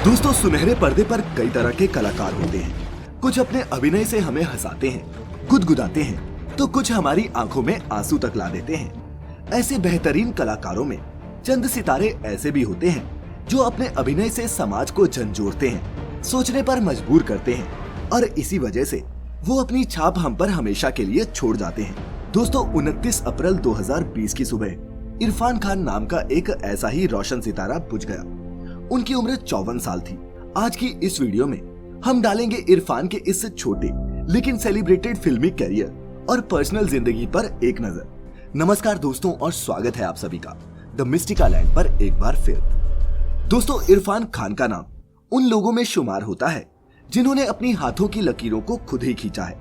दोस्तों, सुनहरे पर्दे पर कई तरह के कलाकार होते हैं। कुछ अपने अभिनय से हमें हंसाते हैं, गुदगुदाते हैं, तो कुछ हमारी आंखों में आंसू तक ला देते हैं। ऐसे बेहतरीन कलाकारों में चंद सितारे ऐसे भी होते हैं जो अपने अभिनय से समाज को झंझोड़ते हैं, सोचने पर मजबूर करते हैं और इसी वजह से वो अपनी छाप हम पर हमेशा के लिए छोड़ जाते हैं। दोस्तों, 29 अप्रैल 2020 की सुबह इरफान खान नाम का एक ऐसा ही रोशन सितारा बुझ गया। उनकी उम्र 54 साल थी। आज की इस वीडियो में हम डालेंगे इरफान के इस छोटे लेकिन सेलिब्रेटेड फिल्मी करियर और पर्सनल जिंदगी पर एक नजर। नमस्कार दोस्तों, और स्वागत है आप सभी का द मिस्टिका लैंड पर एक बार फिर। दोस्तों, इरफान खान का नाम उन लोगों में शुमार होता है जिन्होंने अपनी हाथों की लकीरों को खुद ही खींचा है।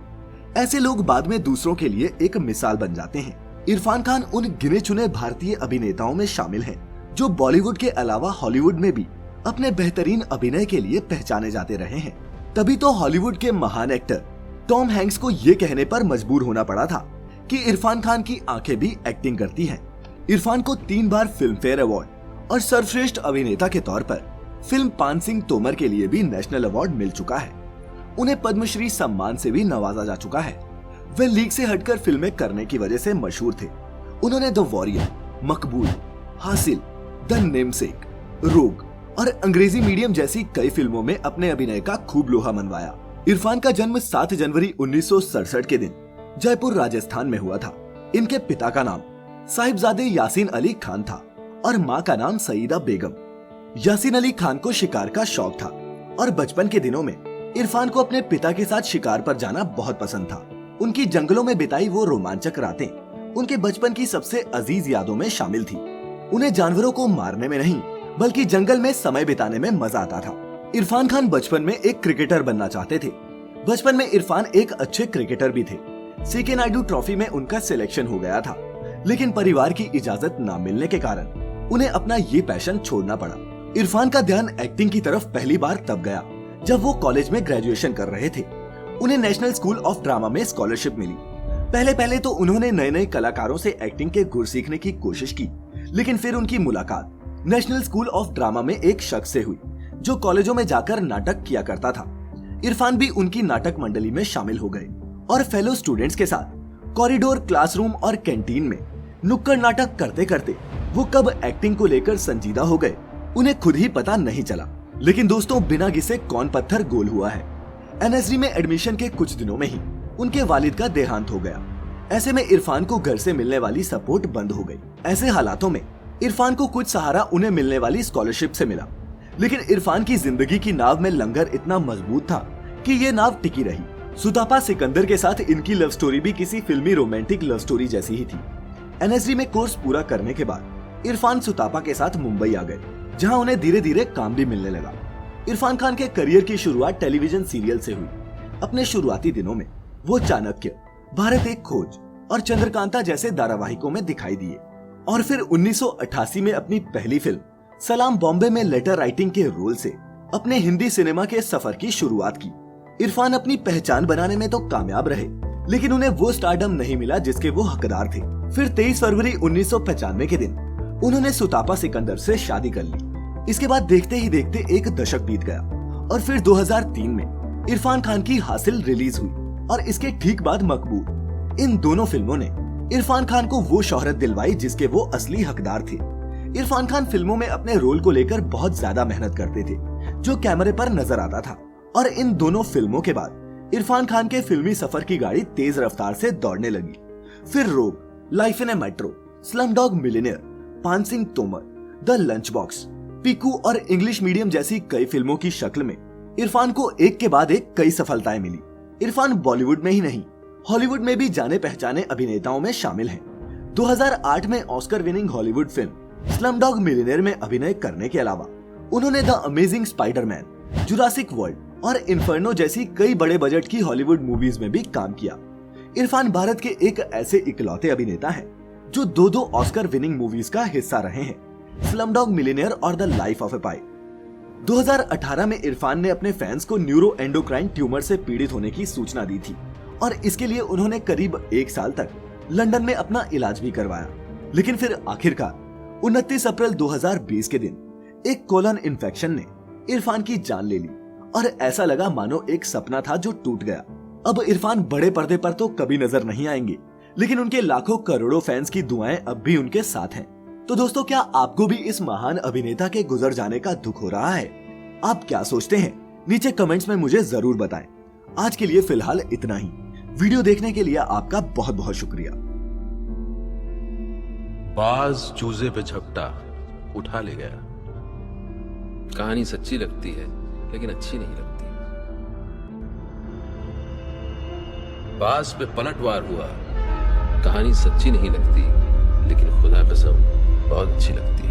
ऐसे लोग बाद में दूसरों के लिए एक मिसाल बन जाते हैं। इरफान खान उन गिने चुने भारतीय अभिनेताओं में शामिल हैं जो बॉलीवुड के अलावा हॉलीवुड में भी अपने बेहतरीन अभिनय के लिए पहचाने जाते रहे हैं। तभी तो हॉलीवुड के महान एक्टर टॉम हैंक्स को ये कहने पर मजबूर होना पड़ा था कि इरफान खान की आंखें भी एक्टिंग करती हैं। इरफान को 3 बार फिल्म फेयर अवार्ड और सर्वश्रेष्ठ अभिनेता के तौर पर फिल्म पान सिंह तोमर के लिए भी नेशनल अवार्ड मिल चुका है। उन्हें पद्मश्री सम्मान से भी नवाजा जा चुका है। वे लीग से हटकर फिल्में करने की वजह से मशहूर थे। उन्होंने द वॉरियर, मकबूल, हासिल, द नेमसेक, रोग और अंग्रेजी मीडियम जैसी कई फिल्मों में अपने अभिनय का खूब लोहा मनवाया। इरफान का जन्म 7 जनवरी 1967 के दिन जयपुर, राजस्थान में हुआ था। इनके पिता का नाम साहिबजादे यासीन अली खान था और माँ का नाम सईदा बेगम। यासीन अली खान को शिकार का शौक था और बचपन के दिनों में इरफान को अपने पिता के साथ शिकार पर जाना बहुत पसंद था। उनकी जंगलों में बिताई वो रोमांचक रातें उनके बचपन की सबसे अजीज यादों में शामिल थी। उन्हें जानवरों को मारने में नहीं बल्कि जंगल में समय बिताने में मजा आता था। इरफान खान बचपन में एक क्रिकेटर बनना चाहते थे। बचपन में इरफान एक अच्छे क्रिकेटर भी थे। सीके नायडू ट्रॉफी में उनका सिलेक्शन हो गया था, लेकिन परिवार की इजाजत न मिलने के कारण उन्हें अपना ये पैशन छोड़ना पड़ा। इरफान का ध्यान एक्टिंग की तरफ पहली बार तब गया जब वो कॉलेज में ग्रेजुएशन कर रहे थे। उन्हें नेशनल स्कूल ऑफ ड्रामा में स्कॉलरशिप मिली। पहले तो उन्होंने नए कलाकारों से एक्टिंग के गुर सीखने की कोशिश की, लेकिन फिर उनकी मुलाकात नेशनल स्कूल ऑफ ड्रामा में एक शख्स से हुई जो कॉलेजों में जाकर नाटक किया करता था। इरफान भी उनकी नाटक मंडली में शामिल हो गए और फेलो स्टूडेंट्स के साथ कॉरिडोर, क्लासरूम और कैंटीन में नुक्कड़ नाटक करते करते वो कब एक्टिंग को लेकर संजीदा हो गए उन्हें खुद ही पता नहीं चला। लेकिन दोस्तों, बिना घिसे कौन पत्थर गोल हुआ है। एनएसडी में एडमिशन के कुछ दिनों में ही उनके वालिद का देहांत हो गया। ऐसे में इरफान को घर से मिलने वाली सपोर्ट बंद हो गई। ऐसे हालातों में इरफान को कुछ सहारा उन्हें मिलने वाली स्कॉलरशिप से मिला, लेकिन इरफान की जिंदगी की नाव में लंगर इतना मजबूत था कि ये नाव टिकी रही। सुतापा सिकंदर के साथ इनकी लव स्टोरी भी किसी फिल्मी रोमांटिक लव स्टोरी जैसी ही थी। एनएसडी में कोर्स पूरा करने के बाद इरफान सुतापा के साथ मुंबई आ गए, जहाँ उन्हें धीरे धीरे काम भी मिलने लगा। इरफान खान के करियर की शुरुआत टेलीविजन सीरियल से हुई। अपने शुरुआती दिनों में वो चाणक्य, भारत एक खोज और चंद्रकांता जैसे धारावाहिकों में दिखाई दिए और फिर 1988 में अपनी पहली फिल्म सलाम बॉम्बे में लेटर राइटिंग के रोल से अपने हिंदी सिनेमा के सफर की शुरुआत की। इरफान अपनी पहचान बनाने में तो कामयाब रहे, लेकिन उन्हें वो स्टारडम नहीं मिला जिसके वो हकदार थे। फिर 23 फरवरी 1995 के दिन उन्होंने सुतापा सिकंदर से शादी कर ली। इसके बाद देखते ही देखते एक दशक बीत गया और फिर 2003 में इरफान खान की हासिल रिलीज हुई और इसके ठीक बाद मकबूल। इन दोनों फिल्मों ने इरफान खान को वो शोहरत दिलवाई जिसके वो असली हकदार थे। इरफान खान फिल्मों में अपने रोल को लेकर बहुत ज्यादा मेहनत करते थे जो कैमरे पर नजर आता था। और इन दोनों फिल्मों के बाद इरफान खान के फिल्मी सफर की गाड़ी तेज रफ्तार से दौड़ने लगी। फिर Rog, life in a metro, slumdog millionaire, Paan Singh Tomar, the lunch box, Piku और इंग्लिश मीडियम जैसी कई फिल्मों की शक्ल में इरफान को एक के बाद एक कई सफलताएं मिली। इरफान बॉलीवुड में ही नहीं हॉलीवुड में भी जाने पहचाने अभिनेताओं में शामिल हैं। 2008 में Oscar winning Hollywood film Slumdog millionaire में अभिनय करने के अलावा उन्होंने the amazing Spiderman, Jurassic world और इन्फर्नो जैसी कई बड़े बजट की हॉलीवुड मूवीज में भी काम किया। इरफान भारत के एक ऐसे इकलौते अभिनेता हैं जो 2 ऑस्कर विनिंग मूवीज का हिस्सा रहे हैं, स्लमडॉग मिलियनेयर और द लाइफ ऑफ ए पाई। 2018 में इरफान ने अपने फैंस को न्यूरो एंडोक्राइन ट्यूमर से पीड़ित होने की सूचना दी थी और इसके लिए उन्होंने करीब 1 साल तक लंदन में अपना इलाज भी करवाया। लेकिन फिर आखिरकार 29 अप्रैल 2020 के दिन एक कोलन इन्फेक्शन ने इरफान की जान ले ली और ऐसा लगा मानो एक सपना था जो टूट गया। अब इरफान बड़े पर्दे पर तो कभी नजर नहीं आएंगे, लेकिन उनके लाखों करोड़ों फैंस की दुआएं अब भी उनके साथ हैं। तो दोस्तों, क्या आपको भी इस महान अभिनेता के गुजर जाने का दुख हो रहा है? आप क्या सोचते हैं? नीचे कमेंट्स में मुझे जरूर बताएं। आज के लिए फिलहाल इतना ही। वीडियो देखने के लिए आपका बहुत बहुत शुक्रिया। बाज चूजे पे झपटा, उठा ले गया। कहानी सच्ची लगती है लेकिन अच्छी नहीं लगती। बाज पे पलटवार हुआ, कहानी सच्ची नहीं लगती लेकिन खुदा कसम बहुत अच्छी लगती है।